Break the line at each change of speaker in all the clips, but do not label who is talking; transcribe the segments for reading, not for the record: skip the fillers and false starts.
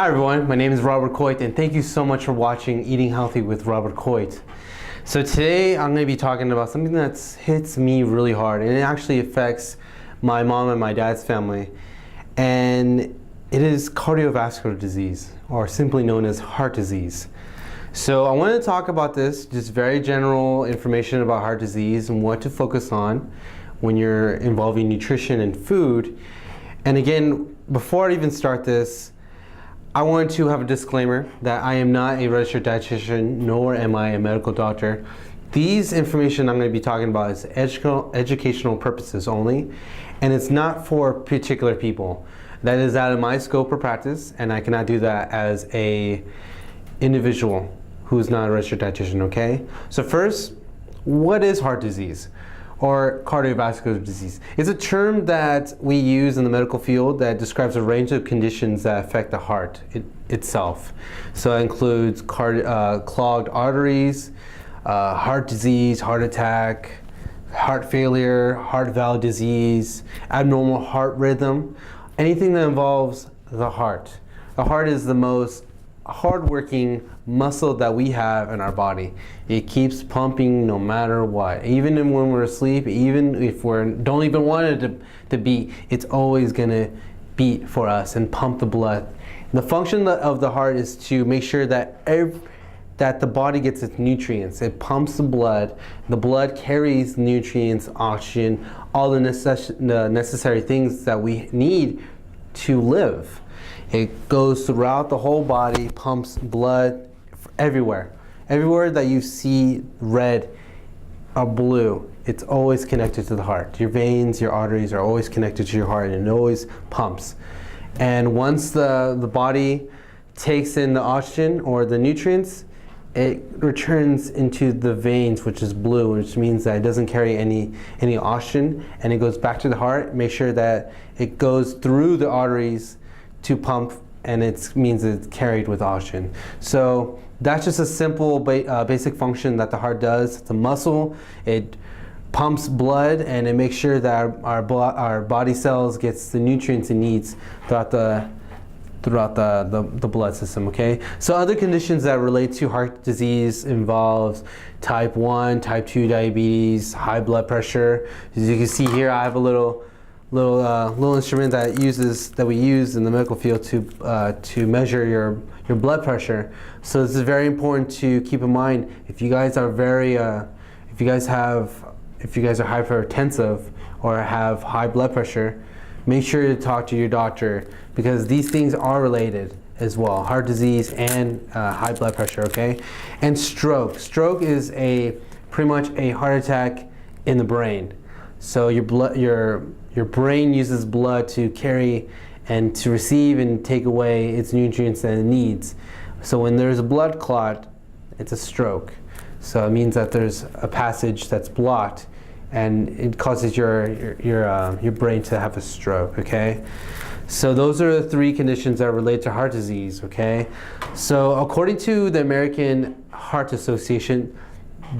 Hi everyone, my name is Robert Couto and thank you so much for watching Eating Healthy with Robert Couto. So today I'm going to be talking about something that hits me really hard, and it actually affects my mom and my dad's family, and it is cardiovascular disease, or simply known as heart disease. So I want to talk about this, just very general information about heart disease and what to focus on when you're involving nutrition and food. And again, before I even start this, I want to have a disclaimer that I am not a registered dietitian, nor am I a medical doctor. These information I'm going to be talking about is educational purposes only, and it's not for particular people. That is out of my scope of practice, and I cannot do that as a individual who is not a registered dietitian, okay? So first, what is heart disease? Or cardiovascular disease? It's a term that we use in the medical field that describes a range of conditions that affect the heart itself. So it includes clogged arteries, heart disease, heart attack, heart failure, heart valve disease, abnormal heart rhythm, anything that involves the heart. The heart is the most hardworking muscle that we have in our body. It keeps pumping no matter what. Even when we're asleep, even if we don't even want it to beat, it's always gonna beat for us and pump the blood. The function of the heart is to make sure that that the body gets its nutrients. It pumps the blood. The blood carries nutrients, oxygen, all the necessary things that we need to live. It goes throughout the whole body, pumps blood everywhere. Everywhere that you see red or blue, it's always connected to the heart. Your veins, your arteries are always connected to your heart, and it always pumps. And once the body takes in the oxygen or the nutrients, it returns into the veins, which is blue, which means that it doesn't carry any oxygen, and it goes back to the heart. Make sure that it goes through the arteries to pump, and it means it's carried with oxygen. So that's just a simple basic function that the heart does. It's a muscle. It pumps blood, and it makes sure that our body cells gets the nutrients it needs throughout the blood system, okay? So other conditions that relate to heart disease involves type 1, type 2 diabetes, high blood pressure. As you can see here, I have a little instrument that we use in the medical field to measure your blood pressure. So this is very important to keep in mind. If you guys are hypertensive or have high blood pressure, make sure to talk to your doctor, because these things are related as well: heart disease and high blood pressure. Okay, and stroke. Stroke is pretty much a heart attack in the brain. So your brain uses blood to carry and to receive and take away its nutrients that it needs. So when there's a blood clot, it's a stroke. So it means that there's a passage that's blocked, and it causes your brain to have a stroke. Okay, so those are the three conditions that relate to heart disease. Okay, so according to the American Heart Association,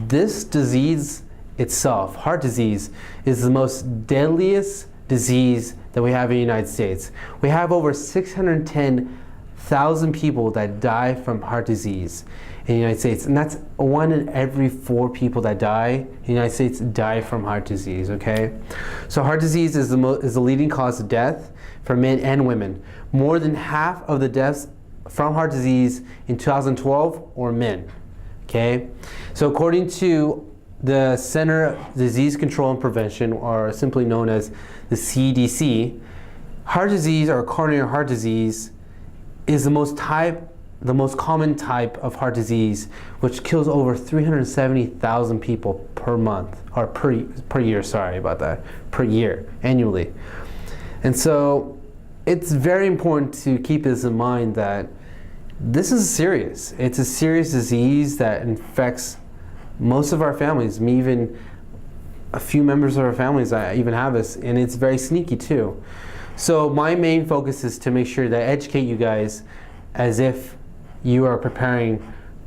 this disease itself, heart disease, is the most deadliest disease that we have in the United States. We have over 610,000 people that die from heart disease in the United States, and that's 1 in every 4 people that die in the United States die from heart disease. Okay, so heart disease is the leading cause of death for men and women. More than half of the deaths from heart disease in 2012 were men. Okay, so according to the Center of Disease Control and Prevention, or simply known as the CDC, heart disease, or coronary heart disease, is the most common type of heart disease, which kills over 370,000 people per month, or per year, sorry about that, per year, annually. And so it's very important to keep this in mind, that this is serious. It's a serious disease that infects most of our families. Me, even a few members of our families, I even have this, and it's very sneaky too. So my main focus is to make sure that I educate you guys as if you are preparing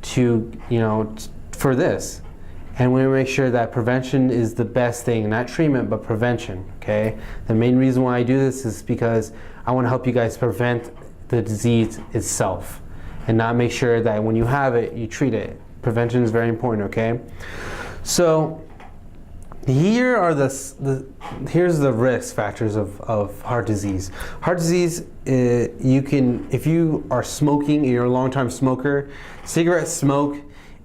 to, for this. And we make sure that prevention is the best thing, not treatment, but prevention, okay? The main reason why I do this is because I want to help you guys prevent the disease itself, and not make sure that when you have it, you treat it. Prevention is very important, okay? So here are here's the risk factors of heart disease. Heart disease, you can, if you are smoking, you're a long-time smoker, cigarette smoke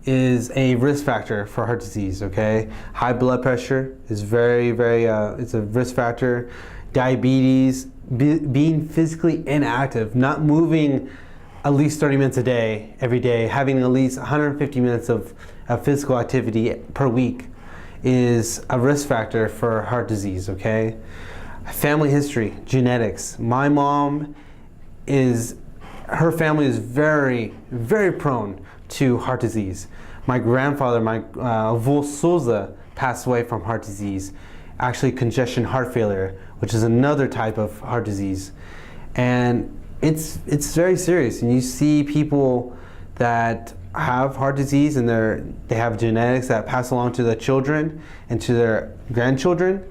is a risk factor for heart disease, okay? High blood pressure is very, it's a risk factor. Diabetes, being physically inactive, not moving at least 30 minutes a day, every day, having at least 150 minutes of physical activity per week is a risk factor for heart disease, okay? Family history, genetics. My mom her family is very, very prone to heart disease. My grandfather, my Avô Souza, passed away from heart disease, actually congestion heart failure, which is another type of heart disease. And it's very serious, and you see people that have heart disease and they have genetics that pass along to their children and to their grandchildren.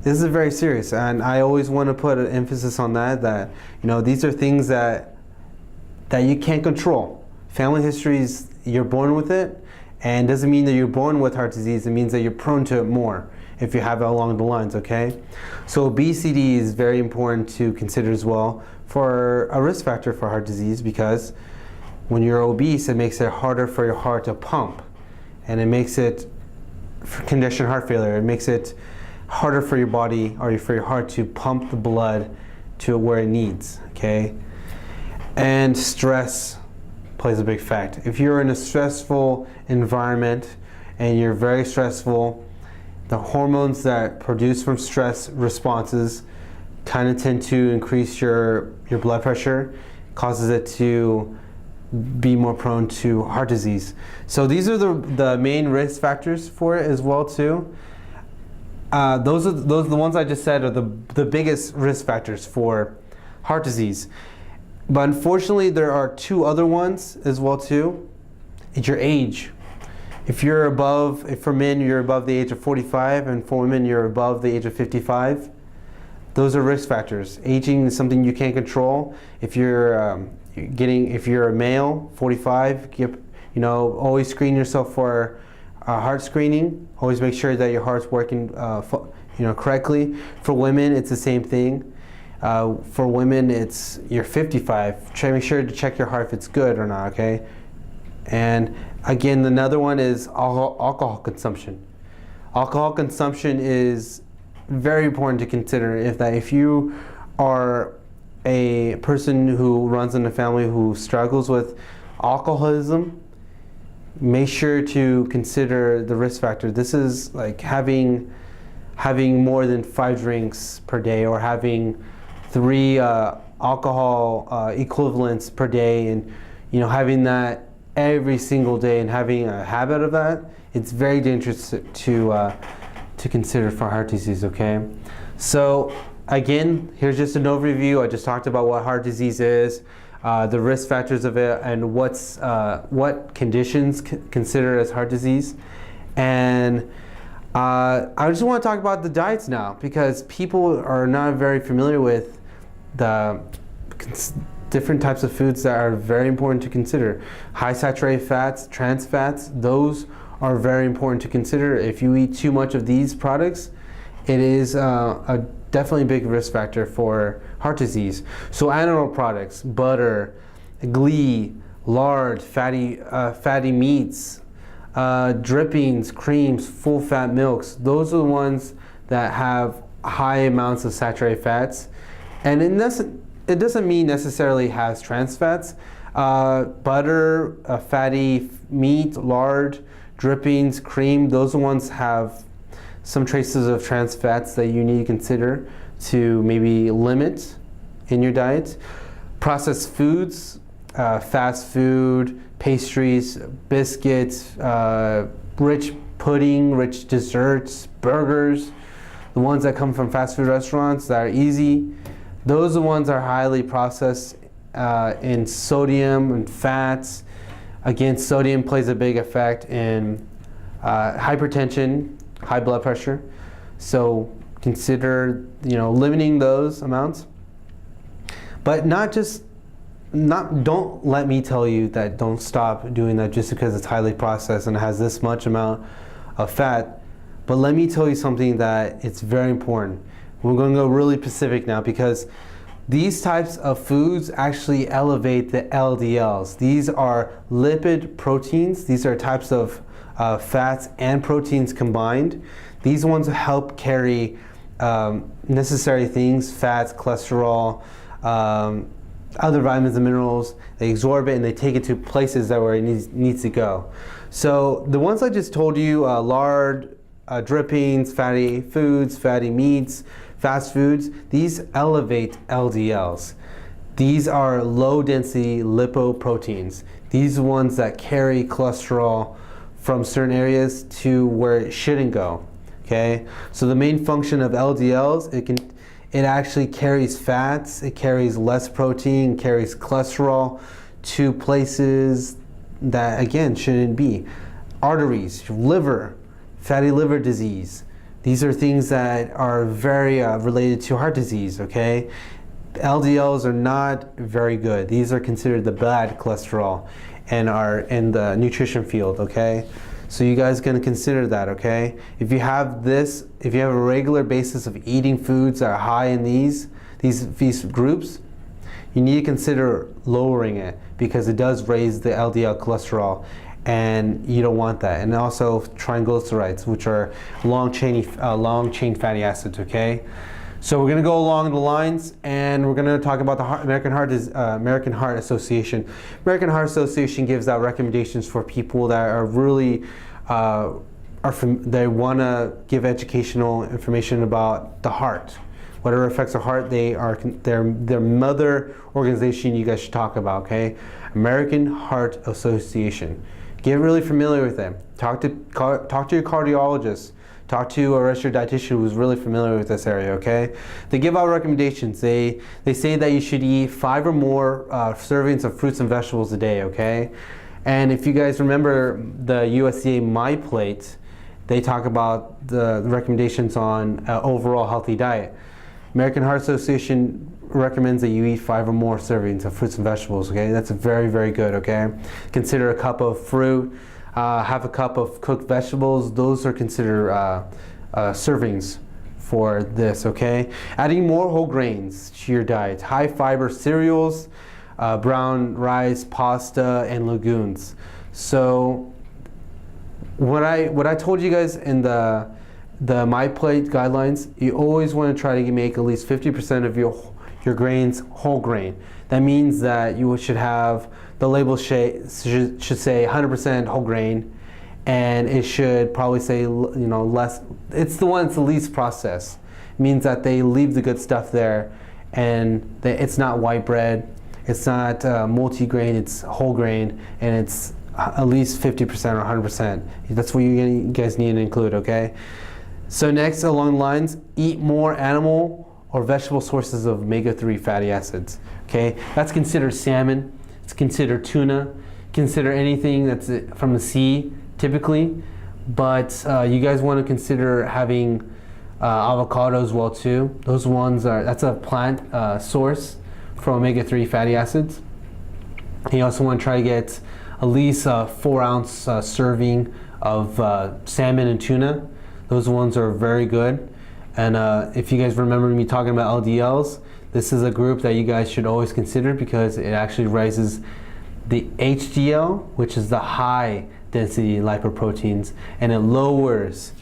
This is very serious, and I always want to put an emphasis on that these are things that you can't control. Family histories, you're born with it, and doesn't mean that you're born with heart disease. It means that you're prone to it more if you have it along the lines, okay? So obesity is very important to consider as well for a risk factor for heart disease, because when you're obese, it makes it harder for your heart to pump, and it makes it, for congestion heart failure, it makes it harder for your body or for your heart to pump the blood to where it needs, okay? And stress plays a big fact. If you're in a stressful environment and you're very stressful, the hormones that produce from stress responses kind of tend to increase your blood pressure, causes it to be more prone to heart disease. So these are the main risk factors for it as well too. Those are the ones I just said are the biggest risk factors for heart disease. But unfortunately, there are two other ones as well too. It's your age. If for men, you're above the age of 45, and for women, you're above the age of 55. Those are risk factors. Aging is something you can't control. If you're a male, 45, always screen yourself for heart screening. Always make sure that your heart's working, correctly. For women, it's the same thing. For women, you're 55. Make sure to check your heart if it's good or not. Okay. And again, another one is alcohol consumption. Alcohol consumption is very important to consider. If you are a person who runs in a family who struggles with alcoholism, make sure to consider the risk factor. This is like having more than 5 drinks per day, or having 3 alcohol equivalents per day, and having that every single day and having a habit of that. It's very dangerous to consider for heart disease, okay? So again, here's just an overview. I just talked about what heart disease is, the risk factors of it, and what conditions consider as heart disease. And I just want to talk about the diets now, because people are not very familiar with the different types of foods that are very important to consider. High saturated fats, trans fats, those are very important to consider. If you eat too much of these products, it is a definitely big risk factor for heart disease. So animal products, butter, ghee, lard, fatty meats, drippings, creams, full fat milks, those are the ones that have high amounts of saturated fats. And it doesn't mean necessarily has trans fats. Butter, fatty meat, lard, drippings, cream, those ones have some traces of trans fats that you need to consider to maybe limit in your diet. Processed foods, fast food, pastries, biscuits, rich pudding, rich desserts, burgers, the ones that come from fast food restaurants that are easy, those are the ones that are highly processed in sodium and fats. Again, sodium plays a big effect in hypertension, high blood pressure. So consider, limiting those amounts. But not just don't let me tell you that don't stop doing that just because it's highly processed and has this much amount of fat. But let me tell you something that it's very important. We're going to go really specific now because these types of foods actually elevate the LDLs. These are lipid proteins. These are types of fats and proteins combined. These ones help carry necessary things, fats, cholesterol, other vitamins and minerals. They absorb it and they take it to places that where it needs to go. So the ones I just told you, lard, drippings, fatty foods, fatty meats, fast foods, these elevate LDLs. These are low density lipoproteins. These are ones that carry cholesterol from certain areas to where it shouldn't go. Okay, so the main function of LDLs, it actually carries fats, it carries less protein, carries cholesterol to places that again shouldn't be. Arteries, liver, fatty liver disease. These are things that are very related to heart disease, okay? LDLs are not very good. These are considered the bad cholesterol and are in the nutrition field, okay? So you guys gonna consider that, okay? If you have a regular basis of eating foods that are high in these groups, you need to consider lowering it because it does raise the LDL cholesterol and you don't want that. And also triglycerides, which are long chain fatty acids, okay? So we're gonna go along the lines and we're gonna talk about the American Heart Association. American Heart Association gives out recommendations for people that are really, they wanna give educational information about the heart. Whatever affects the heart, their mother organization you guys should talk about, okay? American Heart Association. Get really familiar with them. Talk to your cardiologist. Talk to a registered dietitian who's really familiar with this area, okay? They give out recommendations. They say that you should eat 5 or more servings of fruits and vegetables a day, okay? And if you guys remember the USDA My Plate, they talk about the recommendations on overall healthy diet. American Heart Association recommends that you eat 5 or more servings of fruits and vegetables, okay? That's very, very good, okay? Consider a cup of fruit, half a cup of cooked vegetables. Those are considered servings for this, okay? Adding more whole grains to your diet. High fiber cereals, brown rice, pasta, and legumes. So what I told you guys in the My Plate guidelines, you always want to try to make at least 50% of your grains whole grain. That means that you should have, the label should say 100% whole grain, and it should probably say, less. It's the one that's the least processed. It means that they leave the good stuff there, and it's not white bread, it's not multi-grain, it's whole grain, and it's at least 50% or 100%. That's what you guys need to include, okay? So next, along the lines, eat more animal or vegetable sources of omega-3 fatty acids, okay? That's considered salmon, it's considered tuna, consider anything that's from the sea, typically, but you guys want to consider having avocado as well too. Those ones that's a plant source for omega-3 fatty acids. You also want to try to get at least a 4-ounce serving of salmon and tuna. Those ones are very good. And if you guys remember me talking about LDLs, this is a group that you guys should always consider because it actually raises the HDL, which is the high density lipoproteins, and it lowers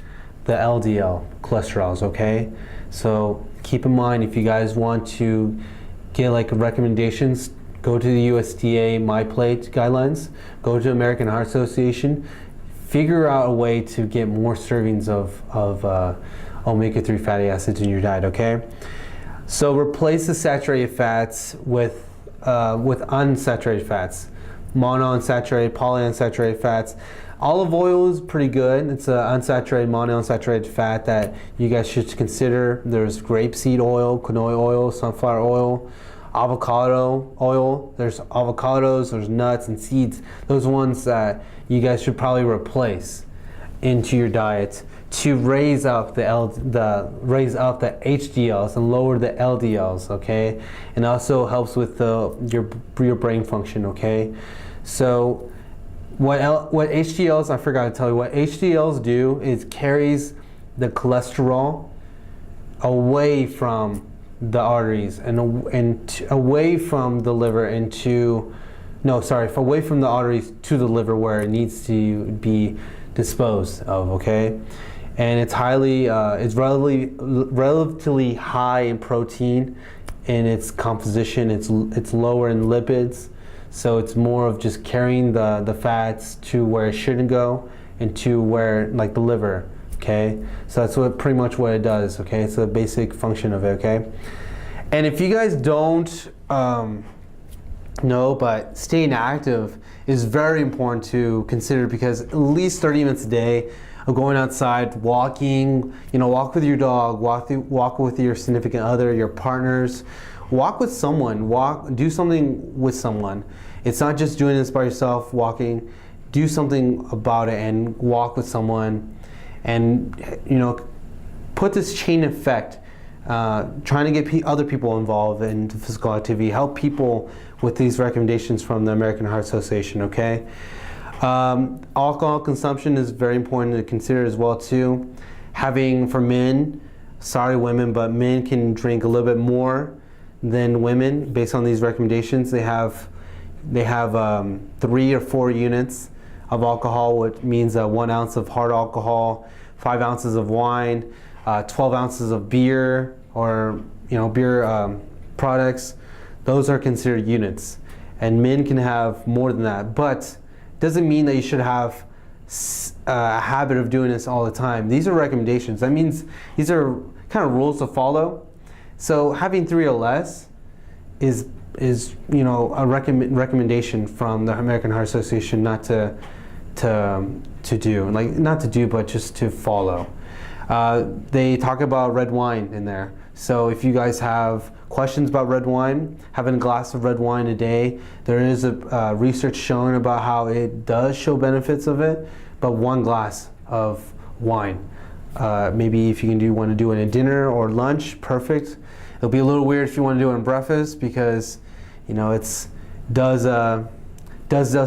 the LDL cholesterols, okay? So keep in mind, if you guys want to get like recommendations, go to the USDA My Plate guidelines, go to American Heart Association, figure out a way to get more servings of omega-3 fatty acids in your diet, okay? So replace the saturated fats with unsaturated fats, monounsaturated, polyunsaturated fats. Olive oil is pretty good. It's an unsaturated, monounsaturated fat that you guys should consider. There's grapeseed oil, canola oil, sunflower oil, avocado oil. There's avocados, there's nuts and seeds. Those ones that you guys should probably replace into your diet to raise up the HDLs and lower the LDLs, okay? And also helps with your brain function, okay? So what HDLs, I forgot to tell you, what HDLs do is carries the cholesterol away from the arteries and away from the liver away from the arteries to the liver where it needs to be disposed of, okay? And it's it's relatively high in protein in its composition. It's lower in lipids, so it's more of just carrying the fats to where it shouldn't go and to where, like, the liver, okay? So that's pretty much what it does, okay? It's a basic function of it, okay? And if you guys don't know, but staying active is very important to consider, because at least 30 minutes a day of going outside, walking, walk with your dog, walk with your significant other, your partners, walk with someone, do something with someone. It's not just doing this by yourself, walking, do something about it and walk with someone, and put this chain effect, trying to get other people involved in physical activity, help people with these recommendations from the American Heart Association, okay? Alcohol consumption is very important to consider as well too. For men, sorry women, but men can drink a little bit more than women based on these recommendations. They have 3 or 4 units of alcohol, which means 1 ounce of hard alcohol, 5 ounces of wine, 12 ounces of beer, or beer products. Those are considered units, and men can have more than that, but doesn't mean that you should have a habit of doing this all the time. These are recommendations. That means these are kind of rules to follow. So having 3 or less is a recommendation from the American Heart Association not to do, but just to follow. They talk about red wine in there. So if you guys have questions about red wine, having a glass of red wine a day, there is a research showing about how it does show benefits of it, but 1 glass of wine. Maybe if you want to do it in a dinner or lunch, perfect. It'll be a little weird if you want to do it in breakfast, because it does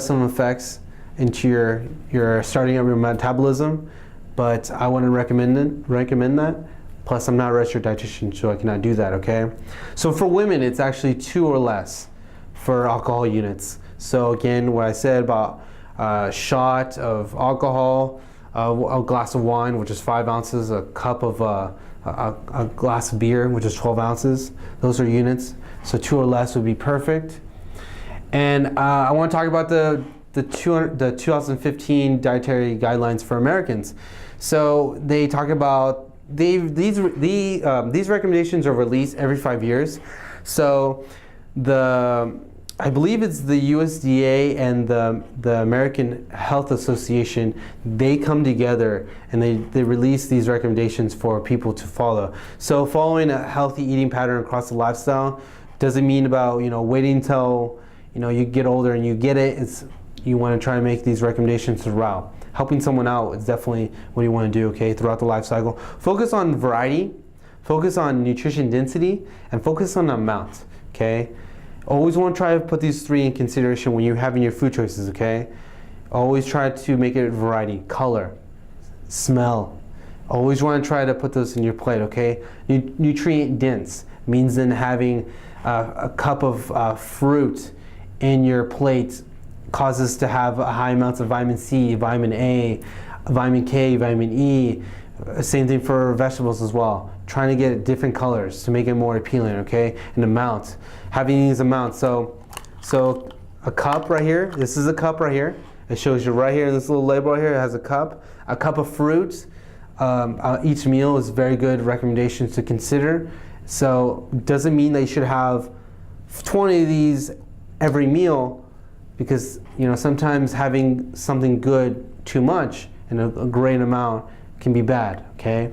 some effects into your starting up your metabolism, but I wouldn't recommend that. Plus, I'm not a registered dietitian, so I cannot do that, okay? So for women, it's actually 2 or less for alcohol units. So again, what I said about a shot of alcohol, a glass of wine, which is 5 ounces, a cup of a glass of beer, which is 12 ounces. Those are units. So 2 or less would be perfect. And I want to talk about the 2015 dietary guidelines for Americans. So they talk about these recommendations are released every 5 years. So I believe it's the USDA and the American Health Association, they come together and they release these recommendations for people to follow. So following a healthy eating pattern across the lifestyle doesn't mean about waiting until you get older and you get it. You want to try to make these recommendations throughout. Helping someone out is definitely what you want to do, okay, throughout the life cycle. Focus on variety, focus on nutrition density, and focus on the amount, okay? Always want to try to put these 3 in consideration when you're having your food choices, okay? Always try to make it variety, color, smell. Always want to try to put those in your plate, okay? Nutrient dense means then having a cup of fruit in your plate causes to have high amounts of vitamin C, vitamin A, vitamin K, vitamin E. Same thing for vegetables as well. Trying to get different colors to make it more appealing, okay? And amount. Having these amounts. So a cup right here. This is a cup right here. It shows you right here in this little label right here. It has a cup. A cup of fruit. Each meal is very good recommendations to consider. So doesn't mean that you should have 20 of these every meal, because sometimes having something good too much and a great amount can be bad, okay?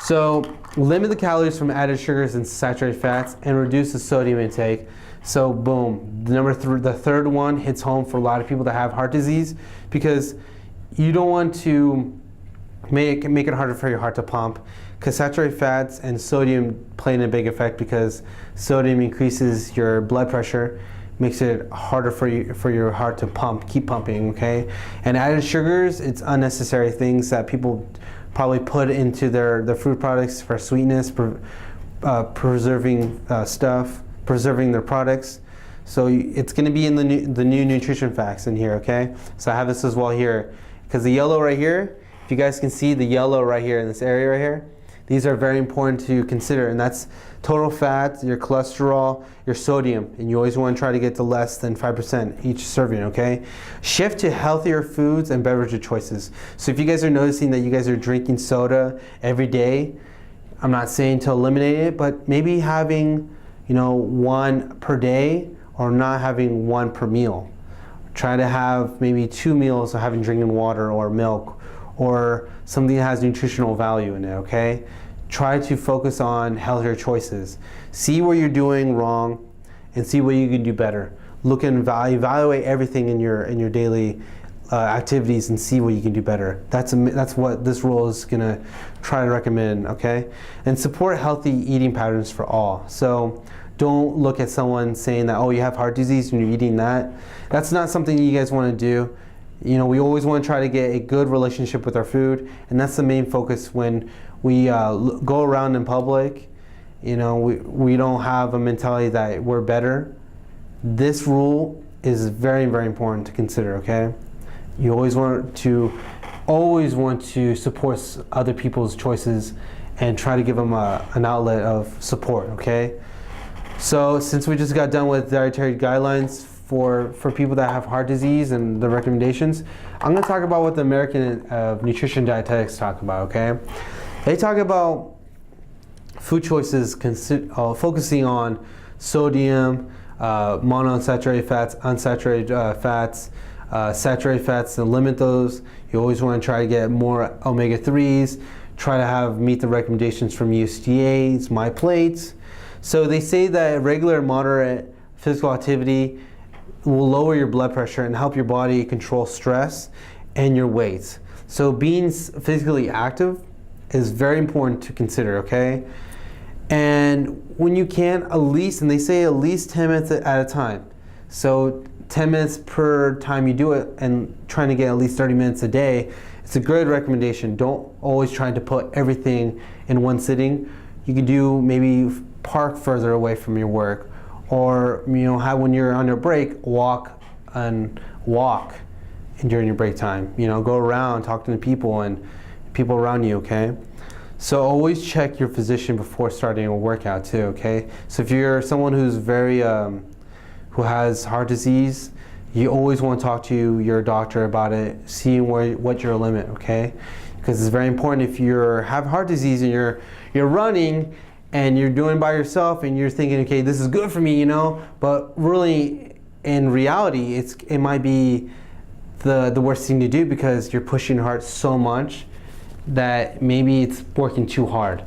So limit the calories from added sugars and saturated fats and reduce the sodium intake. So boom, the third one hits home for a lot of people that have heart disease, because you don't want to make it harder for your heart to pump. Because saturated fats and sodium play in a big effect, because sodium increases your blood pressure, makes it harder for your heart to keep pumping, okay? And added sugars, it's unnecessary things that people probably put into their food products for sweetness, preserving their products. So it's going to be in the new nutrition facts in here, okay? So I have this as well here, because the yellow right here, if you guys can see the yellow right here in this area right here, these are very important to consider, and that's total fat, your cholesterol, your sodium, and you always want to try to get to less than 5% each serving, okay? Shift to healthier foods and beverage choices. So if you guys are noticing that you guys are drinking soda every day, I'm not saying to eliminate it, but maybe having, one per day, or not having one per meal. Try to have maybe 2 meals of drinking water or milk, or something that has nutritional value in it, okay? Try to focus on healthier choices. See what you're doing wrong and see what you can do better. Look and evaluate everything in your daily activities and see what you can do better. That's what this rule is gonna try to recommend, okay? And support healthy eating patterns for all. So don't look at someone saying that, oh, you have heart disease and you're eating that. That's not something you guys wanna do. We always want to try to get a good relationship with our food, and that's the main focus when we go around in public. We don't have a mentality that we're better. This rule is very, very important to consider, okay? You always want to support other people's choices and try to give them an outlet of support, okay? So since we just got done with dietary guidelines for people that have heart disease and the recommendations, I'm going to talk about what the American Nutrition Dietetics talk about, okay? They talk about food choices focusing on sodium, monounsaturated fats, unsaturated fats, saturated fats, and limit those. You always want to try to get more omega-3s, try to meet the recommendations from USDA, My Plates. So they say that regular and moderate physical activity will lower your blood pressure and help your body control stress and your weight. So being physically active is very important to consider, okay? And when you can, and they say at least 10 minutes at a time. So 10 minutes per time you do it, and trying to get at least 30 minutes a day, it's a good recommendation. Don't always try to put everything in one sitting. You could do maybe park further away from your work, or when you're on your break, walk during your break time. Go around, talk to the people around you, okay? So always check your physician before starting a workout too, okay? So if you're someone who's who has heart disease, you always want to talk to your doctor about it, seeing what your limit, okay? Because it's very important. If you have heart disease and you're running and you're doing it by yourself and you're thinking, okay, this is good for me, but really in reality, it might be the worst thing to do, because you're pushing your heart so much that maybe it's working too hard.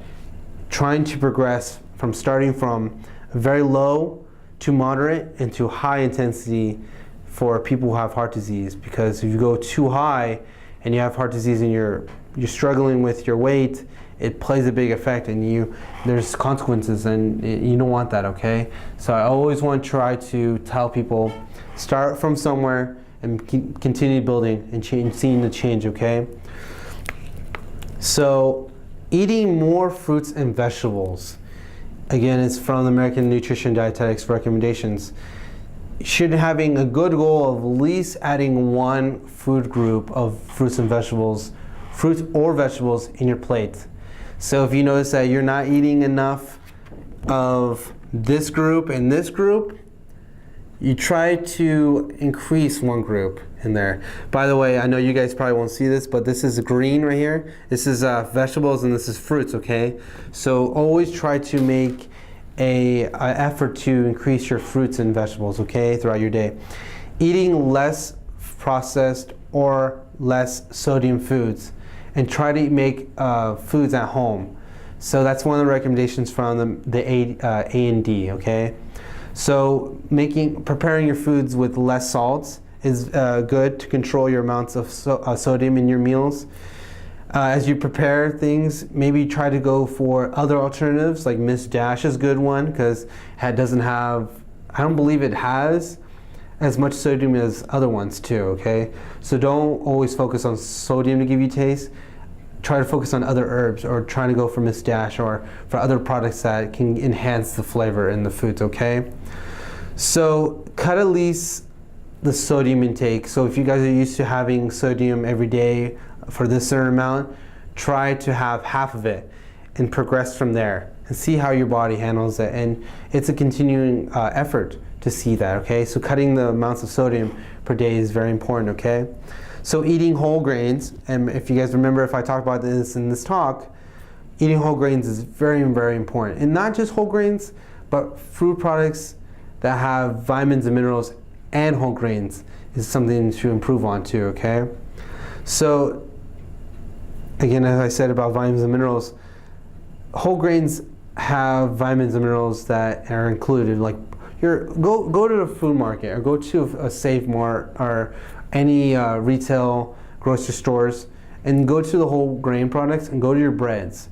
Trying to progress from starting from very low to moderate and to high intensity for people who have heart disease, because if you go too high and you have heart disease and you're struggling with your weight, it plays a big effect, and there's consequences, and you don't want that, okay? So I always want to try to tell people, start from somewhere and continue building and seeing the change, okay? So eating more fruits and vegetables, again, it's from the American Nutrition Dietetics recommendations. Should having a good goal of at least adding one food group of fruits or vegetables in your plate. So if you notice that you're not eating enough of this group and this group, you try to increase one group in there. By the way, I know you guys probably won't see this, but this is green right here. This is vegetables and this is fruits, okay? So always try to make an effort to increase your fruits and vegetables, okay, throughout your day. Eating less processed or less sodium foods, and try to make foods at home. So that's one of the recommendations from the A&D, okay? So preparing your foods with less salts is good to control your amounts of sodium in your meals. As you prepare things, maybe try to go for other alternatives, like Miss Dash is a good one because it doesn't have, I don't believe it has as much sodium as other ones too, okay? So don't always focus on sodium to give you taste. Try to focus on other herbs, or trying to go for Miss Dash or for other products that can enhance the flavor in the foods, okay? So cut at least the sodium intake. So if you guys are used to having sodium every day for this certain amount, try to have half of it and progress from there and see how your body handles it. And it's a continuing effort to see that, okay? So cutting the amounts of sodium per day is very important, okay? So eating whole grains, and if you guys remember, if I talked about this in this talk, eating whole grains is very, very important. And not just whole grains, but fruit products that have vitamins and minerals and whole grains is something to improve on too, okay? So again, as I said about vitamins and minerals, whole grains have vitamins and minerals that are included. Like go to the food market, or go to a Save Mart or any retail grocery stores, and go to the whole grain products and go to your breads.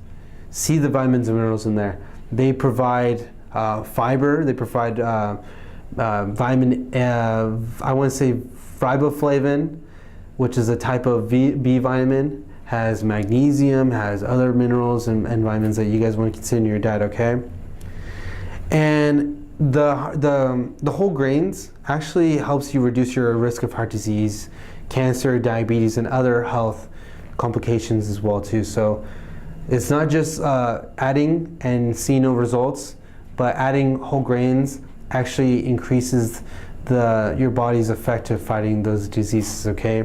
See the vitamins and minerals in there. They provide fiber. They provide vitamin. I want to say riboflavin, which is a type of B vitamin. Has magnesium, has other minerals and vitamins that you guys want to consider in your diet, okay? And the whole grains actually helps you reduce your risk of heart disease, cancer, diabetes, and other health complications as well too. So it's not just adding and seeing no results, but adding whole grains actually increases your body's effective fighting those diseases, okay?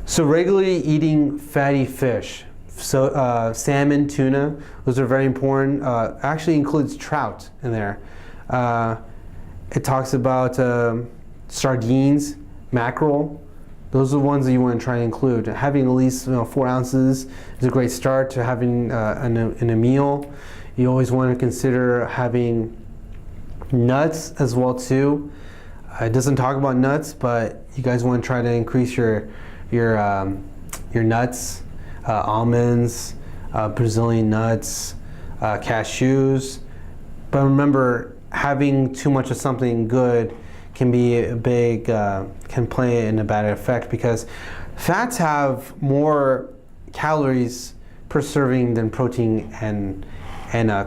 So regularly eating fatty fish, so salmon, tuna, those are very important. Actually includes trout in there. It talks about sardines, mackerel. Those are the ones that you want to try and include. Having at least 4 ounces is a great start to having in a meal. You always want to consider having nuts as well too. It doesn't talk about nuts, but you guys want to try to increase your nuts, almonds, Brazilian nuts, cashews. But remember, having too much of something good can be a big, can play in a bad effect, because fats have more calories per serving than protein and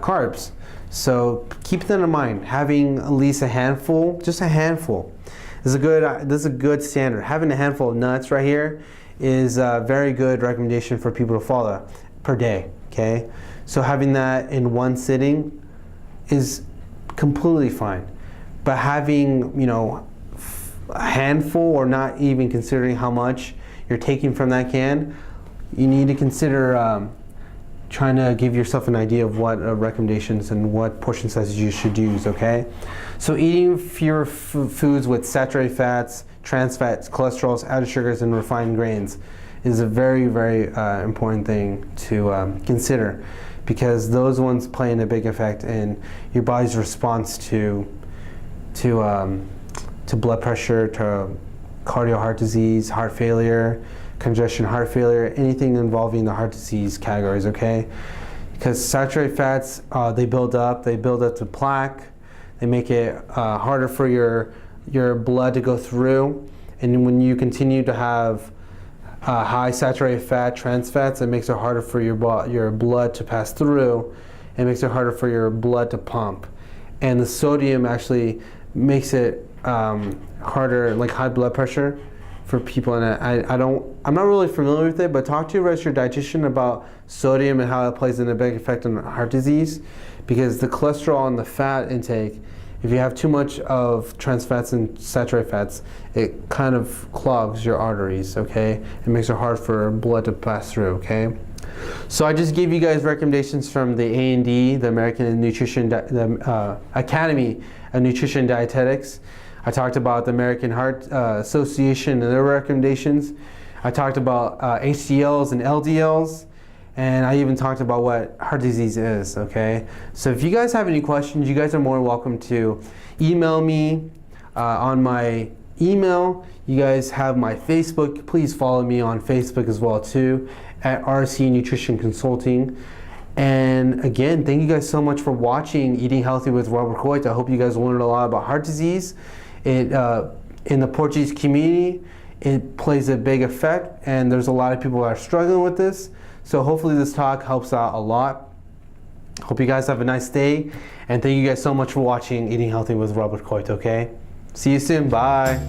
carbs. So keep that in mind. Having at least a handful, just a handful, this is a good standard. Having a handful of nuts right here is a very good recommendation for people to follow per day, okay? So having that in one sitting is completely fine. But having, a handful, or not even considering how much you're taking from that can, you need to consider trying to give yourself an idea of what recommendations and what portion sizes you should use, okay? So eating fewer foods with saturated fats, trans fats, cholesterols, added sugars, and refined grains is a very, very important thing to consider, because those ones play in a big effect in your body's response to blood pressure, to cardio heart disease, heart failure, congestion heart failure, anything involving the heart disease categories, okay? Because saturated fats, they build up to plaque. They make it harder for your blood to go through. And when you continue to have high saturated fat, trans fats, it makes it harder for your blood to pass through. It makes it harder for your blood to pump. And the sodium actually makes it harder, like high blood pressure for people. And I'm not really familiar with it, but talk to your dietitian about sodium and how it plays in a big effect on heart disease, because the cholesterol and the fat intake, if you have too much of trans fats and saturated fats, it kind of clogs your arteries, okay? It makes it hard for blood to pass through, okay? So I just gave you guys recommendations from the A&D, the American Nutrition, Academy of Nutrition Dietetics. I talked about the American Heart Association and their recommendations. I talked about HDLs and LDLs, and I even talked about what heart disease is, okay? So if you guys have any questions, you guys are more welcome to email me on my email. You guys have my Facebook. Please follow me on Facebook as well too, at RC Nutrition Consulting. And again, thank you guys so much for watching Eating Healthy with Robert Couto. I hope you guys learned a lot about heart disease. In the Portuguese community, it plays a big effect, and there's a lot of people that are struggling with this. So hopefully this talk helps out a lot. Hope you guys have a nice day, and thank you guys so much for watching Eating Healthy with Robert Couto, okay? See you soon, bye.